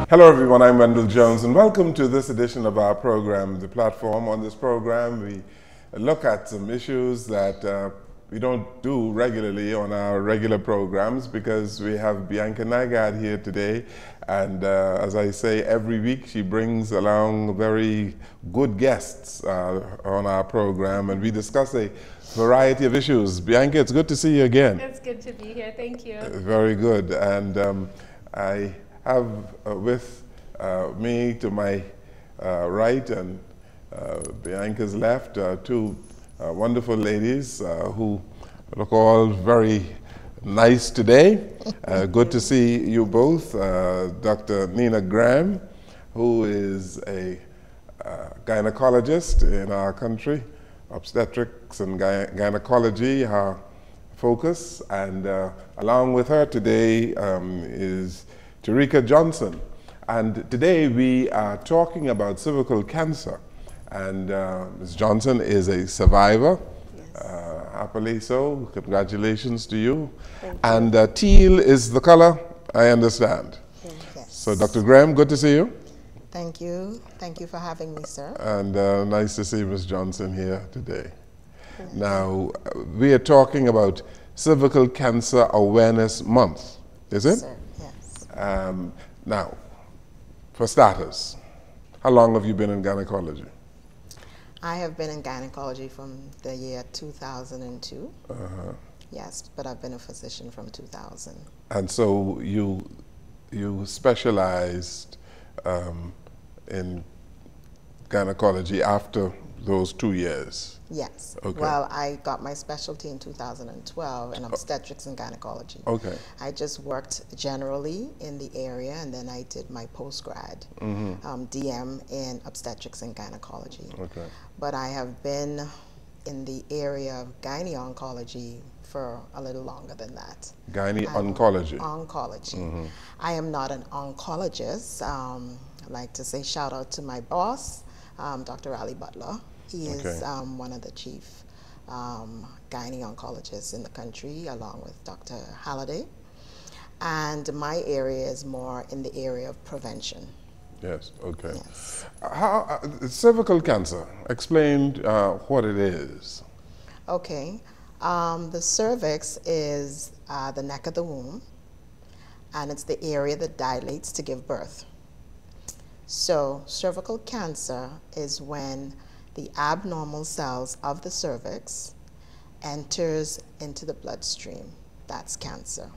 Hello everyone, I'm Wendell Jones and welcome to this edition of our program, The Platform. On this program we look at some issues that we don't do regularly on our regular programs because we have Bianca Nygard here today, and as I say, every week she brings along very good guests on our program, and we discuss a variety of issues. Bianca, it's good to see you again. It's good to be here, thank you. Very good, and I have with me to my right and Bianca's left two wonderful ladies who look all very nice today. Good to see you both. Dr. Nina Graham, who is a gynecologist in our country, obstetrics and gynecology, her focus, and along with her today is Tereka Johnson. And today we are talking about cervical cancer. And Ms. Johnson is a survivor, happily so. Congratulations to you. And teal is the color, I understand. Yes. So Dr. Graham, good to see you. Thank you. Thank you for having me, sir. And nice to see Ms. Johnson here today. Now, we are talking about Cervical Cancer Awareness Month, is it? Sir, yes. Now, for starters, how long have you been in gynecology? I have been in gynecology from the year 2002. Yes, but I've been a physician from 2000. And so you specialized in gynecology after those 2 years? Yes. Okay. Well, I got my specialty in 2012 in obstetrics and gynecology. Okay. I just worked generally in the area, and then I did my postgrad DM in obstetrics and gynecology. Okay. But I have been in the area of gyne-oncology for a little longer than that. Gyne-oncology? Oncology. I am not an oncologist. I like to say shout out to my boss, Dr. Ali Butler. He is one of the chief gyne-oncologists in the country, along with Dr. Halliday. And my area is more in the area of prevention. Yes, okay. Yes. How, cervical cancer, explain what it is. Okay. The cervix is the neck of the womb, and it's the area that dilates to give birth. So cervical cancer is when the abnormal cells of the cervix enters into the bloodstream. That's cancer.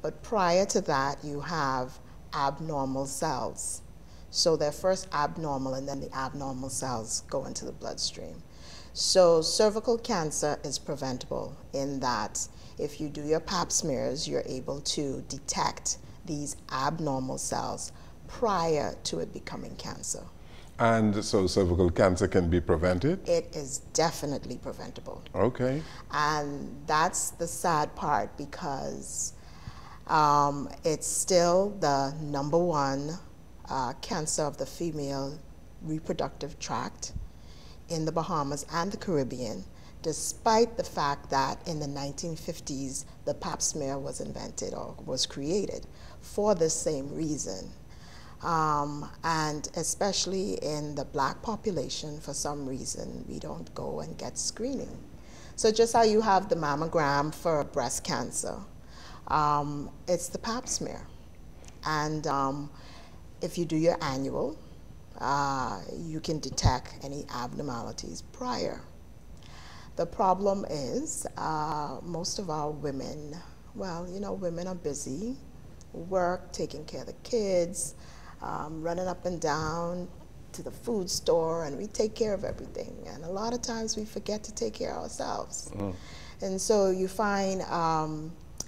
But prior to that, you have abnormal cells. So they're first abnormal, and then the abnormal cells go into the bloodstream. So cervical cancer is preventable in that if you do your pap smears, you're able to detect these abnormal cells prior to it becoming cancer. And so cervical cancer can be prevented? It is definitely preventable. Okay. And that's the sad part, because it's still the #1 cancer of the female reproductive tract in the Bahamas and the Caribbean, despite the fact that in the 1950s the pap smear was invented or was created for the same reason. And especially in the black population, for some reason, we don't go and get screening. So just how you have the mammogram for breast cancer, it's the pap smear. And if you do your annual, you can detect any abnormalities prior. The problem is most of our women, well, you know, women are busy, work, taking care of the kids, running up and down to the food store, and we take care of everything. And a lot of times we forget to take care of ourselves. And so you find,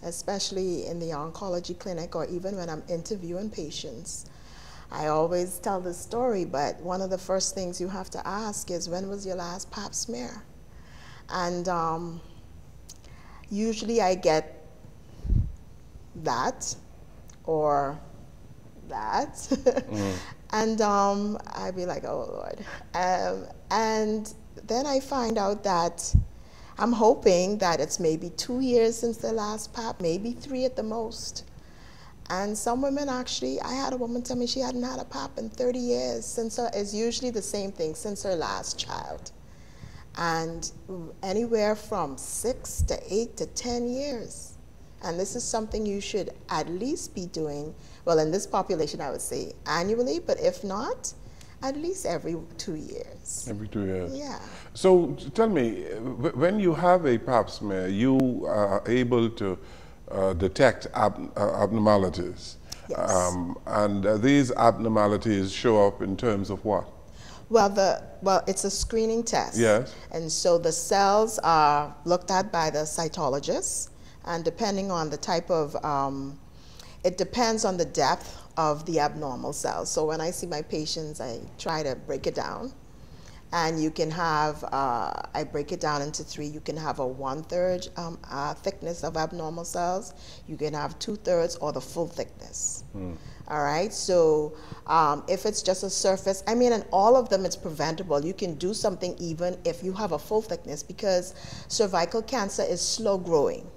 especially in the oncology clinic, or even when I'm interviewing patients, I always tell this story, but one of the first things you have to ask is, when was your last pap smear? And usually I get that or that. And I'd be like, oh Lord. And then I find out that I'm hoping that it's maybe 2 years since the last pap, maybe 3 at the most. And some women actually, I had a woman tell me she hadn't had a pap in 30 years since her, it's usually the same thing, since her last child. And anywhere from 6 to 8 to 10 years. And this is something you should at least be doing, well, in this population, I would say annually, but if not, at least every 2 years. Every 2 years? Yeah. So tell me, when you have a pap smear, you are able to detect abnormalities. Yes. And these abnormalities show up in terms of what? Well, it's a screening test. Yes. And so the cells are looked at by the cytologist, and depending on the type of, it depends on the depth of the abnormal cells. So when I see my patients, I try to break it down. And you can have, I break it down into 3. You can have a 1/3 thickness of abnormal cells. You can have 2/3 or the full thickness. All right, so if it's just a surface, I mean, in all of them it's preventable. You can do something even if you have a full thickness, because cervical cancer is slow growing.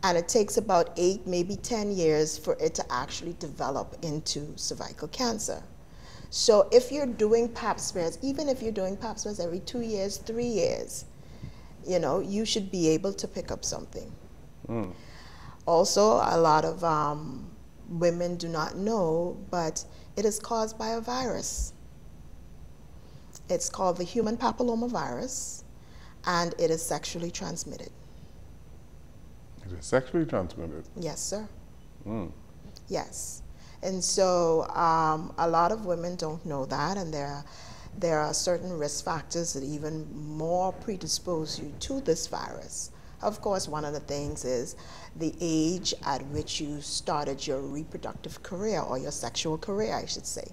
And it takes about 8, maybe 10 years for it to actually develop into cervical cancer. So if you're doing pap smears, even if you're doing pap smears every 2 years, 3 years, you know, you should be able to pick up something. Also, a lot of women do not know, but it is caused by a virus. It's called the human papilloma virus, and it is sexually transmitted. It is sexually transmitted? Yes, sir. Yes. And so a lot of women don't know that, and there are certain risk factors that even more predispose you to this virus. Of course, one of the things is the age at which you started your reproductive career, or your sexual career, I should say.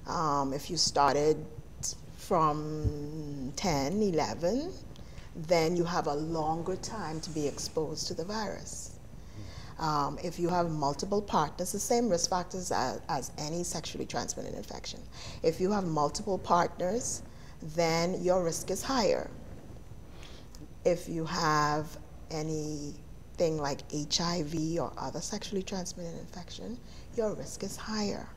If you started from 10, 11, then you have a longer time to be exposed to the virus. If you have multiple partners, the same risk factors as any sexually transmitted infection. If you have multiple partners, then your risk is higher. If you have anything like HIV or other sexually transmitted infection, your risk is higher.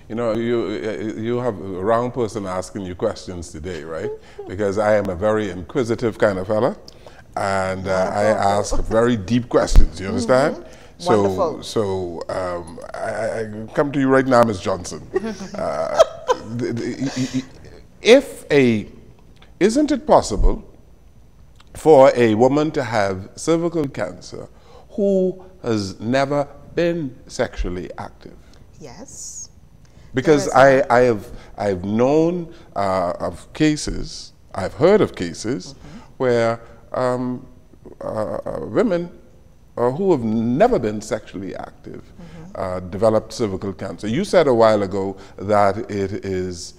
You know, you have a wrong person asking you questions today, right? Because I am a very inquisitive kind of fella, and I ask very deep questions, you understand? Wonderful. So I come to you right now, Ms. Johnson. Isn't it possible for a woman to have cervical cancer who has never been sexually active? Yes. Because I've known of cases, I've heard of cases where women who have never been sexually active developed cervical cancer. You said a while ago that it is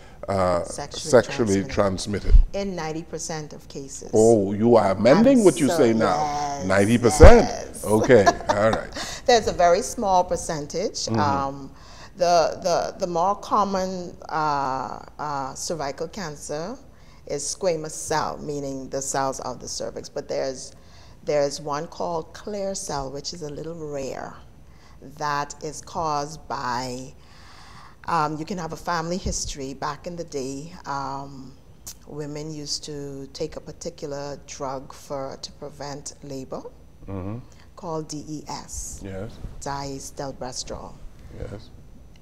sexually transmitted. In 90% of cases. Oh, you are amending what you say now. Yes, 90%? yes. Okay, all right. There's a very small percentage. The more common cervical cancer is squamous cell, meaning the cells of the cervix. But there's one called clear cell, which is a little rare, that is caused by, you can have a family history. Back in the day, women used to take a particular drug to prevent labor, called DES, Yes. Diacylstilbestrol. Yes.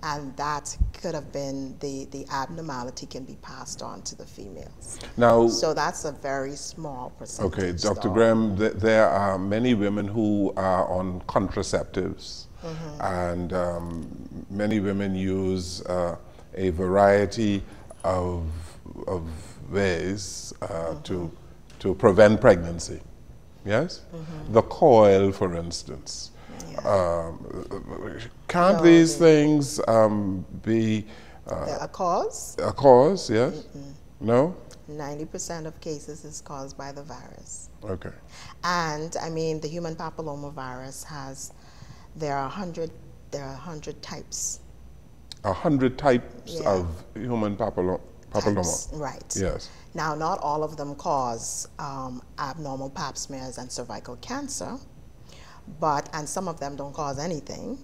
And that could have been, the abnormality can be passed on to the females. Now, So that's a very small percentage. okay, Dr. though. Graham, there are many women who are on contraceptives, and many women use a variety of ways to prevent pregnancy. Yes? The coil, for instance. Can't these things be A cause? a cause? Yes? No? 90% of cases is caused by the virus. Okay. And I mean, the human papilloma virus there are 100 types. 100 types of human papilloma. Types, right. Yes. Now, not all of them cause abnormal pap smears and cervical cancer, and some of them don't cause anything.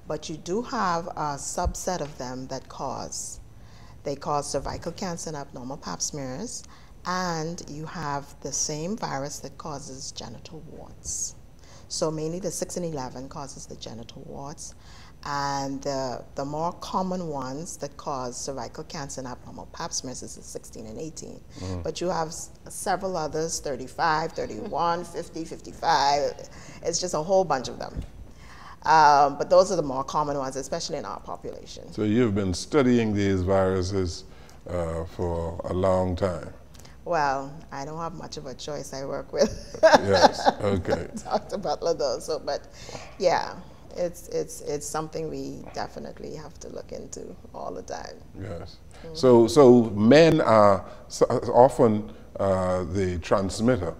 But you do have a subset of them that they cause cervical cancer and abnormal pap smears, and you have the same virus that causes genital warts. So mainly the 6 and 11 causes the genital warts, and the more common ones that cause cervical cancer and abnormal pap smears is the 16 and 18. But you have several others, 35, 31, 50, 55. It's just a whole bunch of them. But those are the more common ones, especially in our population. So you've been studying these viruses for a long time. Well, I don't have much of a choice. I work with Yes, okay. Dr. Butler, though. So, but yeah, it's something we definitely have to look into all the time. Yes. So men are often the transmitter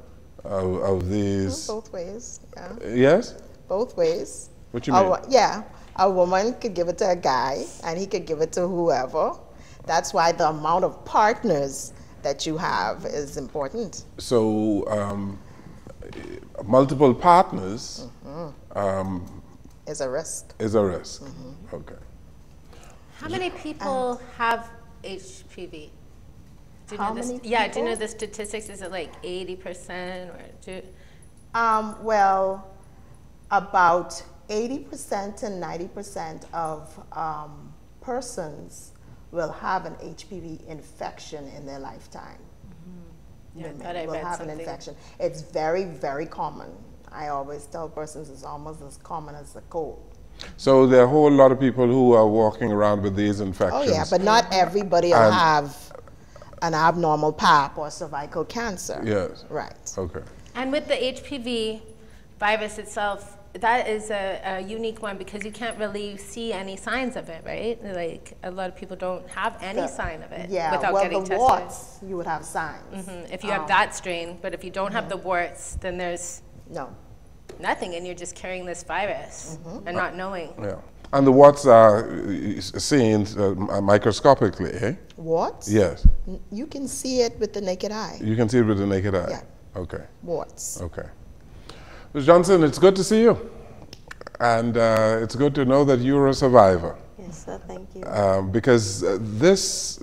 of these. Both ways, yeah. Yes? Both ways. What you mean? Yeah, a woman could give it to a guy, and he could give it to whoever. That's why the amount of partners that you have is important. So multiple partners Is a risk. is a risk. Okay. How many people have HPV? Do you How know this? many Yeah, do you know people? the statistics? Is it like 80% or do? Well, about 80% to 90% of persons will have an HPV infection in their lifetime. Yeah, I Women thought I will read have an something. infection. It's very, very common. I always tell persons it's almost as common as the cold. So there are a whole lot of people who are walking around with these Oh infections. yeah, but not everybody will And- have an abnormal pap or cervical cancer. Yes. Right. Okay. And with the HPV virus itself, that is a unique one because you can't really see any signs of it, right? Like a lot of people don't have any sign of it Yeah, without well, getting the tested. warts, you would have signs. If you have that strain, but if you don't have the warts, then there's No. nothing, and you're just carrying this virus and not knowing. Yeah. And the warts are seen microscopically, eh? Warts? Yes. You can see it with the naked eye. You can see it with the naked eye. Yeah. Okay. Warts. Okay. Ms. Johnson, it's good to see you. And it's good to know that you're a survivor. Yes, sir, thank you. Because this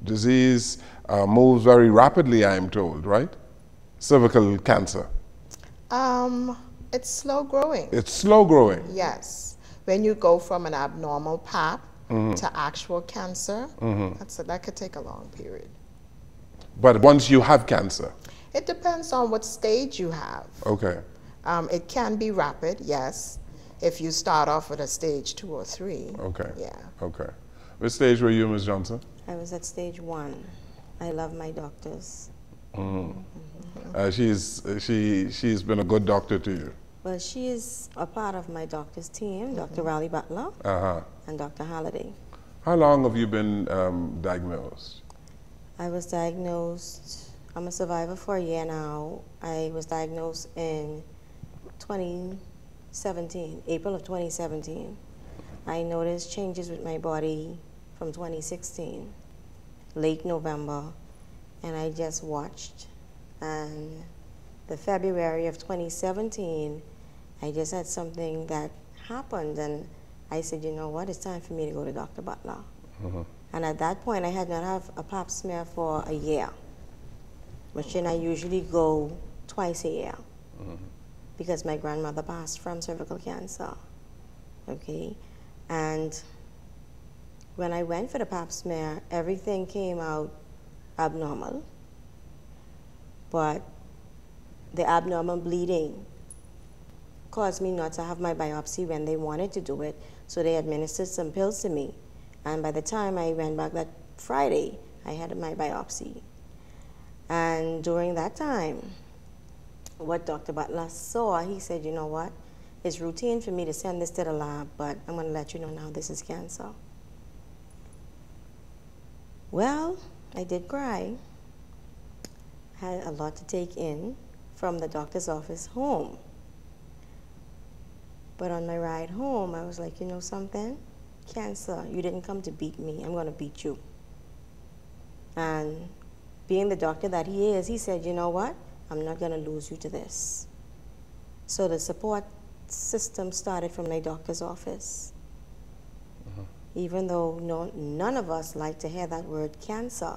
disease moves very rapidly, I am told, right? Cervical cancer. It's slow growing. It's slow growing. Yes. When you go from an abnormal pap to actual cancer, that could take a long period. But once you have cancer. It depends on what stage you have. Okay. It can be rapid, yes, if you start off at a stage 2 or 3. Okay. Yeah. Okay. What stage were you, Ms. Johnson? I was at stage 1. I love my doctors. She's been a good doctor to you. Well, she is a part of my doctor's team, Dr. Raleigh Butler and Dr. Halliday. How long have you been diagnosed? I was diagnosed, I'm a survivor for a year now. I was diagnosed in 2017, April of 2017. I noticed changes with my body from 2016, late November, and I just watched. And the February of 2017, I just had something that happened, and I said, you know what, it's time for me to go to Dr. Butler. And at that point, I had not had a pap smear for a year, which then I usually go twice a year because my grandmother passed from cervical cancer, okay? And when I went for the pap smear, everything came out abnormal, but the abnormal bleeding caused me not to have my biopsy when they wanted to do it, so they administered some pills to me. And by the time I went back that Friday, I had my biopsy. And during that time, what Dr. Butler saw, he said, you know what, it's routine for me to send this to the lab, but I'm going to let you know now this is cancer. Well, I did cry. Had a lot to take in from the doctor's office home. But on my ride home, I was like, you know something? Cancer, you didn't come to beat me, I'm going to beat you. And being the doctor that he is, he said, you know what? I'm not going to lose you to this. So the support system started from my doctor's office. Even though none of us like to hear that word cancer.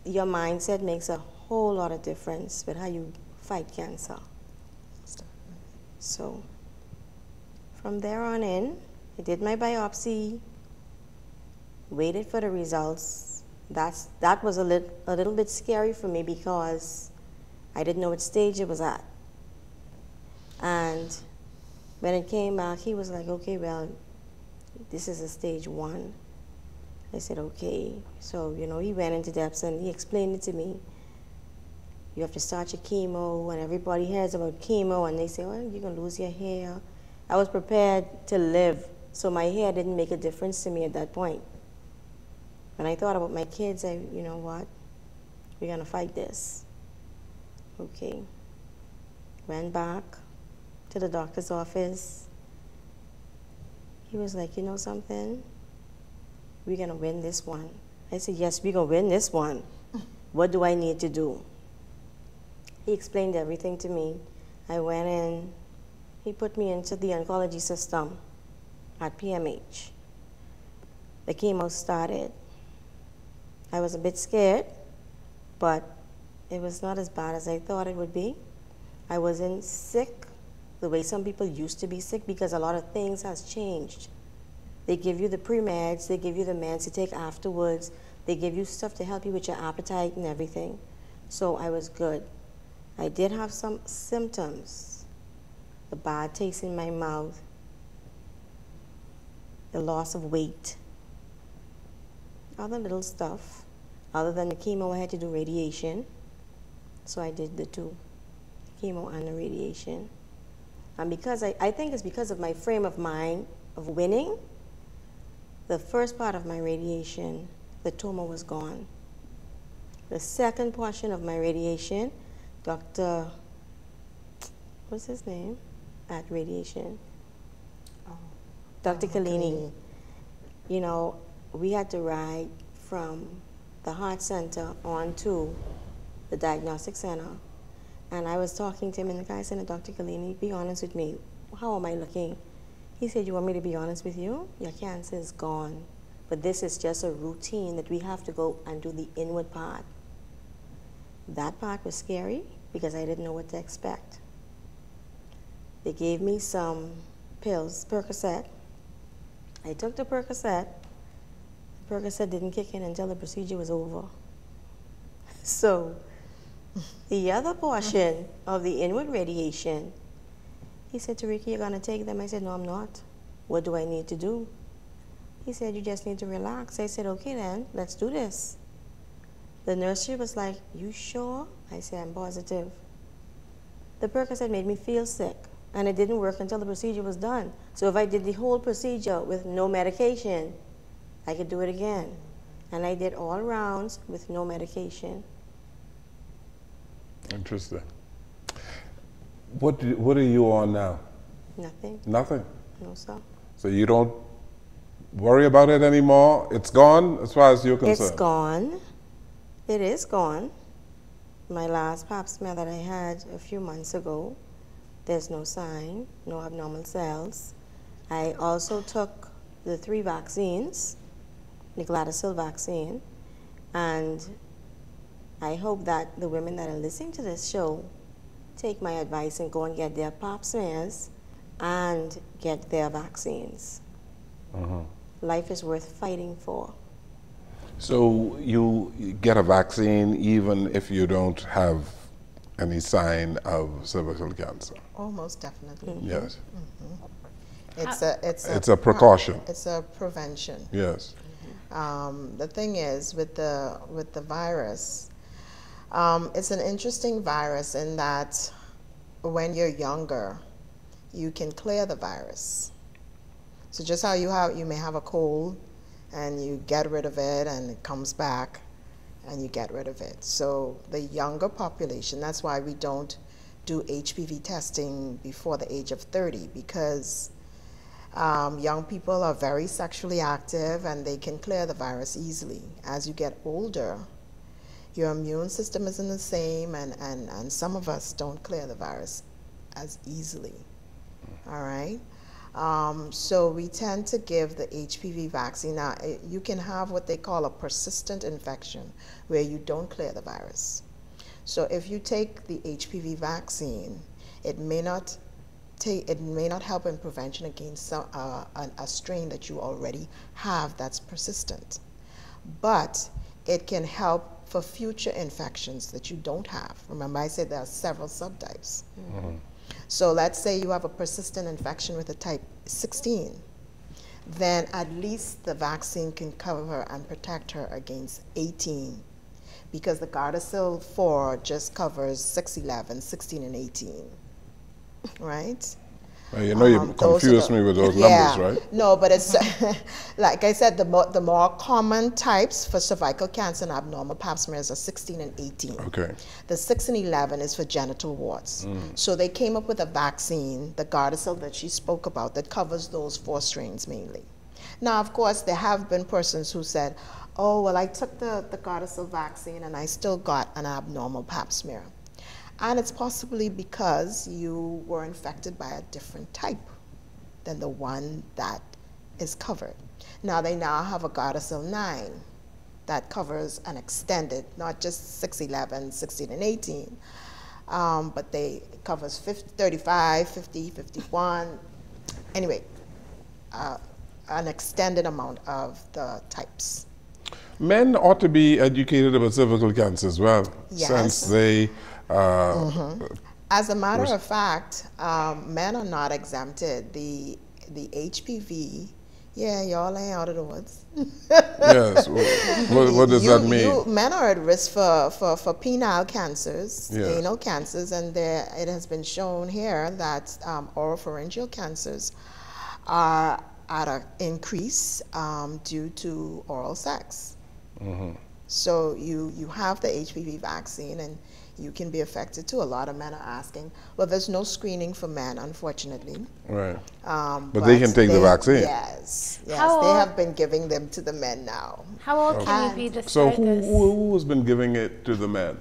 Your mindset makes a whole lot of difference with how you fight cancer. So from there on in, I did my biopsy, waited for the results. That was a little bit scary for me because I didn't know what stage it was at. And when it came back, he was like, okay, well, this is a stage 1. I said, okay. So, he went into depths and he explained it to me. You have to start your chemo, and everybody hears about chemo, and they say, well, you're going to lose your hair. I was prepared to live, so my hair didn't make a difference to me at that point. When I thought about my kids, you know what? We're going to fight this. Okay. Went back to the doctor's office. He was like, you know something? We're going to win this one. I said, yes, we're going to win this one. What do I need to do? He explained everything to me. I went in. He put me into the oncology system at PMH. The chemo started. I was a bit scared, but it was not as bad as I thought it would be. I wasn't sick the way some people used to be sick because a lot of things has changed. They give you the pre-meds, they give you the meds to take afterwards, they give you stuff to help you with your appetite and everything. So I was good. I did have some symptoms. The bad taste in my mouth, the loss of weight, other little stuff. Other than the chemo, I had to do radiation. So I did the 2, chemo and the radiation. And because I think it's because of my frame of mind of winning, the first part of my radiation, the tumor was gone. The second portion of my radiation, Dr. What's his name at radiation? Dr. Kalini. We had to ride from the heart center on to the diagnostic center. And I was talking to him, and the guy said, Dr. Kalini, be honest with me. How am I looking? He said, you want me to be honest with you? Your cancer is gone. But this is just a routine that we have to go and do the inward part. That part was scary because I didn't know what to expect. They gave me some pills, Percocet. I took the Percocet. The Percocet didn't kick in until the procedure was over. So the other portion of the inward radiation, he said, Tereka, you're going to take them? I said, no, I'm not. What do I need to do? He said, you just need to relax. I said, okay then, let's do this. The nurse was like, you sure? I said, I'm positive. The Percocet made me feel sick, and it didn't work until the procedure was done. So if I did the whole procedure with no medication, I could do it again. And I did all rounds with no medication. Interesting. What are you on now? Nothing. Nothing? No, sir. So you don't worry about it anymore? It's gone as far as you're concerned? It's gone. It is gone. My last pap smear that I had a few months ago, there's no sign, no abnormal cells. I also took the 3 vaccines, the Gardasil vaccine, and I hope that the women that are listening to this show take my advice and go and get their pap smears and get their vaccines. Life is worth fighting for. So you get a vaccine even if you don't have any sign of cervical cancer? Oh, most definitely. Yes. It's a precaution. It's a prevention. Yes. The thing is with the virus, it's an interesting virus in that when you're younger, you can clear the virus. So just how you may have a cold and you get rid of it and it comes back and you get rid of it. So the younger population, that's why we don't do HPV testing before the age of 30, because young people are very sexually active and they can clear the virus easily. As you get older, your immune system isn't the same, and some of us don't clear the virus as easily. All right. So we tend to give the HPV vaccine. Now, you can have what they call a persistent infection, where you don't clear the virus. So if you take the HPV vaccine, it may not help in prevention against a strain that you already have that's persistent, but it can help for future infections that you don't have. Remember, I said there are several subtypes. Mm-hmm. So let's say you have a persistent infection with a type 16, then at least the vaccine can cover and protect her against 18, because the Gardasil 4 just covers 6, 11, 16, and 18, right? Well, you know, you confused me with those numbers, right? No, but it's, like I said, the more common types for cervical cancer and abnormal pap smears are 16 and 18. Okay. The 6 and 11 is for genital warts. So they came up with a vaccine, the Gardasil that she spoke about, that covers those 4 strains mainly. Now, of course, there have been persons who said, oh, well, I took the Gardasil vaccine and I still got an abnormal pap smear. And it's possibly because you were infected by a different type than the one that is covered. Now they now have a Gardasil 9 that covers an extended, not just 6, 11, 16, and 18, but it covers 50, 35, 50, 51, anyway, an extended amount of the types. Men ought to be educated about cervical cancer as well, Yes. since they As a matter of fact, men are not exempted. The HPV, yeah, y'all ain't out of the woods. Yes. What does that mean? Men are at risk for penile cancers, Yeah. anal cancers, and it has been shown here that oropharyngeal cancers are at an increase due to oral sex. Mm-hmm. So you have the HPV vaccine, and you can be affected too. A lot of men are asking. Well, there's no screening for men, unfortunately. Right. But they can take the vaccine. Yes. Yes. How They old- have been giving them to the men now. How old can you be to So start this? who has been giving it to the men?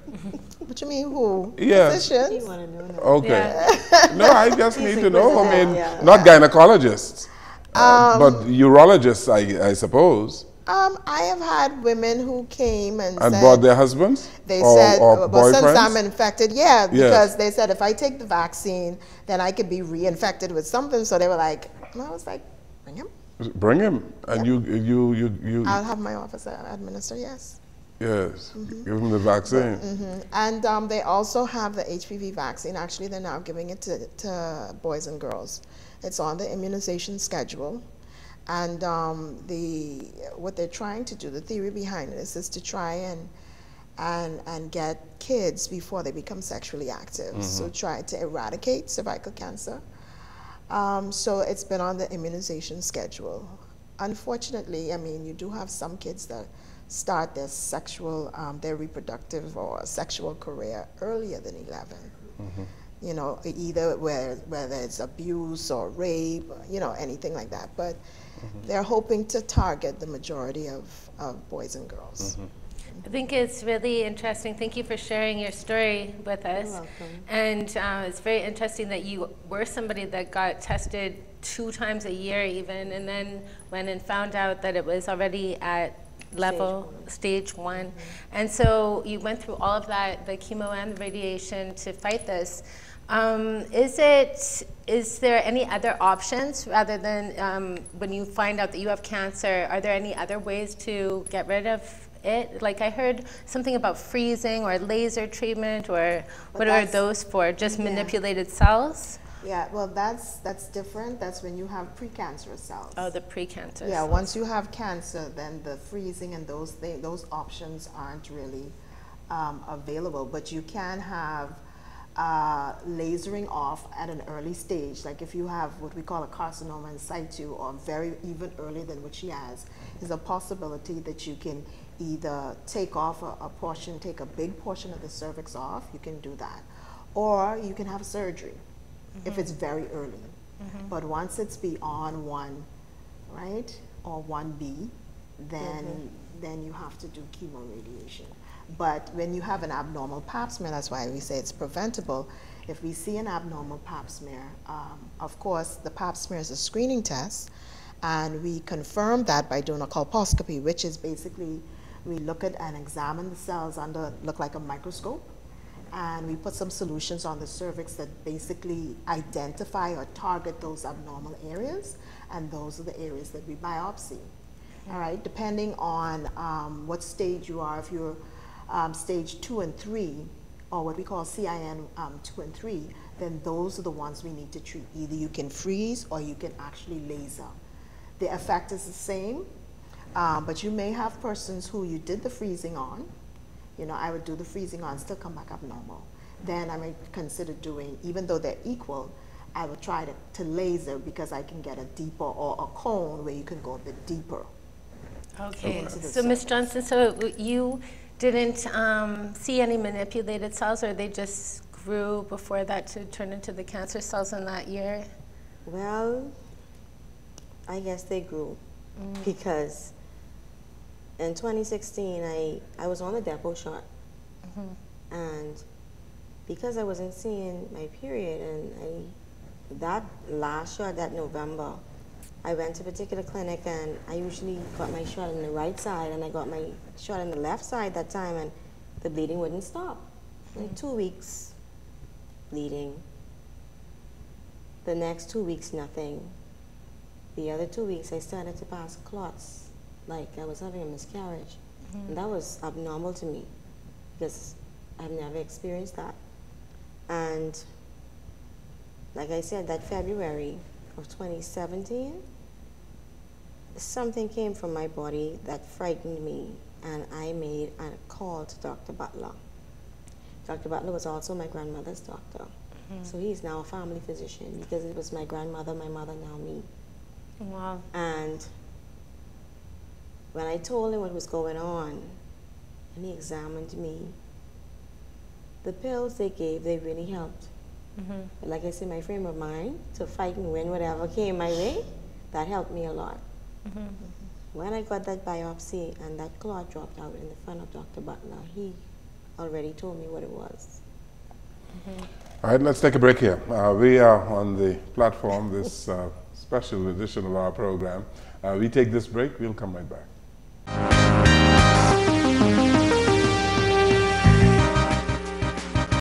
What you mean, who? Yes. Physicians? You want to know that? Okay. No, I just need to know. I mean, Yeah. not gynecologists, but urologists, I suppose. I have had women who came and And said, brought their husbands? they or, said, or well, since boyfriends? I'm infected, yeah, Yes. because they said if I take the vaccine, then I could be reinfected with something. So they were like, and I was like, bring him. Bring him. And you I'll have my officer administer, yes. yes, give him the vaccine. And they also have the HPV vaccine. Actually, they're now giving it to boys and girls. It's on the immunization schedule. And what they're trying to do, the theory behind this is to try and get kids before they become sexually active. So try to eradicate cervical cancer. So it's been on the immunization schedule. Unfortunately, I mean, you do have some kids that start their reproductive or sexual career earlier than 11. You know, either whether it's abuse or rape, you know, anything like that. But they're hoping to target the majority of boys and girls. I think it's really interesting. Thank you for sharing your story with us. You're welcome. And it's very interesting that you were somebody that got tested 2 times a year even, and then went and found out that it was already at stage 1. And so you went through all of that, the chemo and the radiation, to fight this. Is there any other options rather than when you find out that you have cancer? Are there any other ways to get rid of it? Like I heard something about freezing or laser treatment, or what are those for? Just manipulated cells? Yeah, well, that's different. That's when you have precancerous cells. Oh, the precancer. Yeah, once you have cancer, then the freezing and those options aren't really available. But you can have lasering off at an early stage. Like if you have what we call a carcinoma in situ, or very even earlier than what she has, is a possibility that you can either take off take a big portion of the cervix off. You can do that, or you can have surgery if it's very early. But once it's beyond 1, right, or 1B, then you have to do chemo radiation. But when you have an abnormal pap smear, that's why we say it's preventable. If we see an abnormal pap smear, of course, the pap smear is a screening test, and we confirm that by doing a colposcopy, which is basically we look at and examine the cells under, look like a microscope, and we put some solutions on the cervix that basically identify or target those abnormal areas, and those are the areas that we biopsy. All right, depending on what stage you are, if you're stage 2 and 3, or what we call CIN 2 and 3, then those are the ones we need to treat. Either you can freeze or you can actually laser. The effect is the same, but you may have persons who you did the freezing on. You know, I would do the freezing on, still come back abnormal. Then I might consider doing, even though they're equal, I would try to laser, because I can get a deeper, or a cone where you can go a bit deeper. Okay, so Ms. Johnson, so you didn't see any manipulated cells, or they just grew before that to turn into the cancer cells in that year? Well, I guess they grew because in 2016 I was on the depot shot, and because I wasn't seeing my period, and that last shot, that November, I went to a particular clinic, and I usually got my shot on the right side, and I got my shot on the left side that time, and the bleeding wouldn't stop. Like 2 weeks bleeding. The next 2 weeks, nothing. The other 2 weeks, I started to pass clots, like I was having a miscarriage. And that was abnormal to me, because I've never experienced that. And like I said, that February of 2017, something came from my body that frightened me, and I made a call to Dr. Butler. Dr. Butler was also my grandmother's doctor. So he's now a family physician, because it was my grandmother, my mother, now me. Wow. And when I told him what was going on, and he examined me, the pills they gave, they really helped. But like I said, my frame of mind to fight and win whatever came my way, that helped me a lot. When I got that biopsy and that clot dropped out in the front of Dr. Butler, he already told me what it was. All right, let's take a break here. We are on the platform, this special edition of our program. We take this break, we'll come right back.